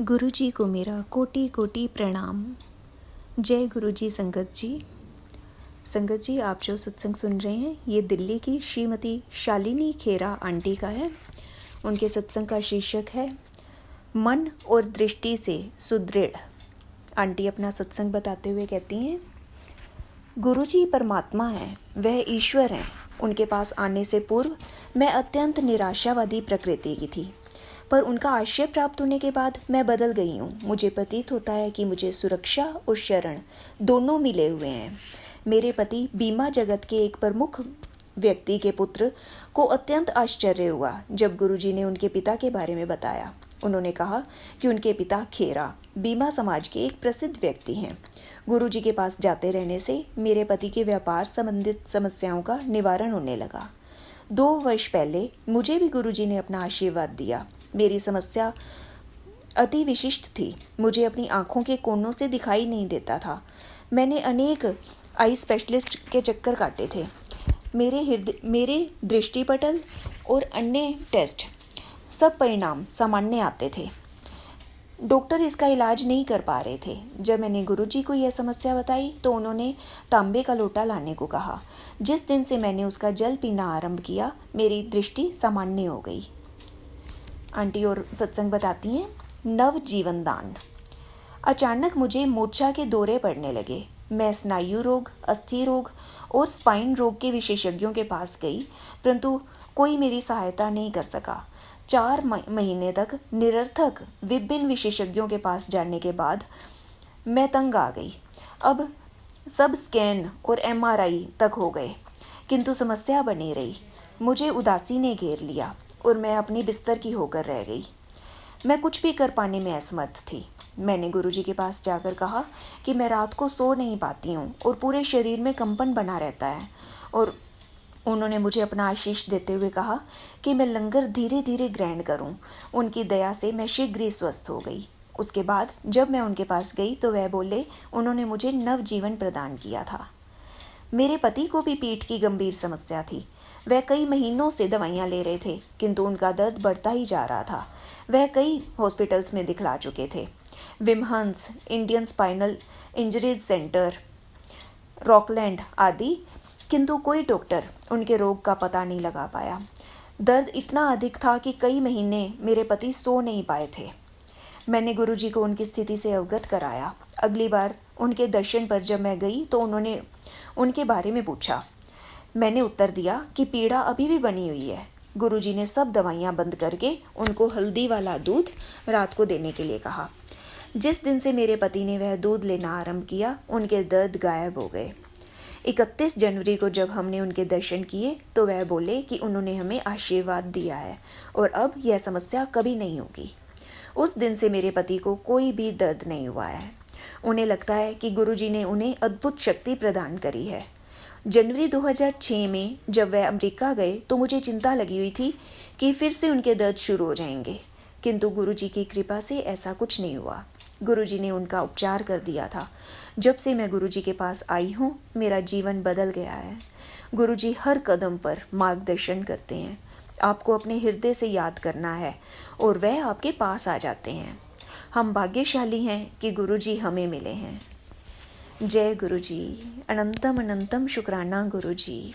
गुरु जी को मेरा कोटि कोटि प्रणाम। जय गुरु जी। संगत जी, आप जो सत्संग सुन रहे हैं ये दिल्ली की श्रीमती शालिनी खेरा आंटी का है। उनके सत्संग का शीर्षक है मन और दृष्टि से सुदृढ़। आंटी अपना सत्संग बताते हुए कहती हैं, गुरु जी परमात्मा हैं, वह ईश्वर हैं। उनके पास आने से पूर्व मैं अत्यंत निराशावादी प्रकृति की थी, पर उनका आश्रय प्राप्त होने के बाद मैं बदल गई हूँ। मुझे प्रतीत होता है कि मुझे सुरक्षा और शरण दोनों मिले हुए हैं। मेरे पति बीमा जगत के एक प्रमुख व्यक्ति के पुत्र को अत्यंत आश्चर्य हुआ जब गुरुजी ने उनके पिता के बारे में बताया। उन्होंने कहा कि उनके पिता खेरा बीमा समाज के एक प्रसिद्ध व्यक्ति हैं। गुरुजी के पास जाते रहने से मेरे पति के व्यापार संबंधित समस्याओं का निवारण होने लगा। 2 वर्ष पहले मुझे भी गुरुजी ने अपना आशीर्वाद दिया। मेरी समस्या अति विशिष्ट थी। मुझे अपनी आँखों के कोनों से दिखाई नहीं देता था। मैंने अनेक आई स्पेशलिस्ट के चक्कर काटे थे। मेरे दृष्टिपटल और अन्य टेस्ट सब परिणाम सामान्य आते थे। डॉक्टर इसका इलाज नहीं कर पा रहे थे। जब मैंने गुरुजी को यह समस्या बताई तो उन्होंने तांबे का लोटा लाने को कहा। जिस दिन से मैंने उसका जल पीना आरंभ किया, मेरी दृष्टि सामान्य हो गई। आंटी और सत्संग बताती हैं, नव जीवन दान। अचानक मुझे मूर्छा के दौरे पड़ने लगे। मैं स्नायु रोग, अस्थि रोग और स्पाइन रोग के विशेषज्ञों के पास गई, परंतु कोई मेरी सहायता नहीं कर सका। 4 महीने तक निरर्थक विभिन्न विशेषज्ञों के पास जाने के बाद मैं तंग आ गई। अब सब स्कैन और MRI तक हो गए, किंतु समस्या बनी रही। मुझे उदासी ने घेर लिया और मैं अपनी बिस्तर की होकर रह गई। मैं कुछ भी कर पाने में असमर्थ थी। मैंने गुरुजी के पास जाकर कहा कि मैं रात को सो नहीं पाती हूँ और पूरे शरीर में कंपन बना रहता है, और उन्होंने मुझे अपना आशीष देते हुए कहा कि मैं लंगर धीरे धीरे ग्रहण करूँ। उनकी दया से मैं शीघ्र ही स्वस्थ हो गई। उसके बाद जब मैं उनके पास गई तो वह बोले उन्होंने मुझे नवजीवन प्रदान किया था। मेरे पति को भी पीठ की गंभीर समस्या थी। वह कई महीनों से दवाइयाँ ले रहे थे, किंतु उनका दर्द बढ़ता ही जा रहा था। वह कई हॉस्पिटल्स में दिखला चुके थे, Vimhans, Indian spinal injuries centre, Rockland आदि, किंतु कोई डॉक्टर उनके रोग का पता नहीं लगा पाया। दर्द इतना अधिक था कि कई महीने मेरे पति सो नहीं पाए थे। मैंने गुरुजी को उनकी स्थिति से अवगत कराया। अगली बार उनके दर्शन पर जब मैं गई तो उन्होंने उनके बारे में पूछा। मैंने उत्तर दिया कि पीड़ा अभी भी बनी हुई है। गुरुजी ने सब दवाइयाँ बंद करके उनको हल्दी वाला दूध रात को देने के लिए कहा। जिस दिन से मेरे पति ने वह दूध लेना आरंभ किया, उनके दर्द गायब हो गए। 31 जनवरी को जब हमने उनके दर्शन किए तो वह बोले कि उन्होंने हमें आशीर्वाद दिया है और अब यह समस्या कभी नहीं होगी। उस दिन से मेरे पति को कोई भी दर्द नहीं हुआ है। उन्हें लगता है कि गुरुजी ने उन्हें अद्भुत शक्ति प्रदान करी है। जनवरी 2006 में जब वह अमेरिका गए तो मुझे चिंता लगी हुई थी कि फिर से उनके दर्द शुरू हो जाएंगे, किंतु गुरुजी की कृपा से ऐसा कुछ नहीं हुआ। गुरुजी ने उनका उपचार कर दिया था। जब से मैं गुरुजी के पास आई हूँ, मेरा जीवन बदल गया है। गुरुजी हर कदम पर मार्गदर्शन करते हैं। आपको अपने हृदय से याद करना है और वह आपके पास आ जाते हैं। हम भाग्यशाली हैं कि गुरुजी हमें मिले हैं। जय गुरुजी। अनंतम अनंतम शुक्राना गुरुजी।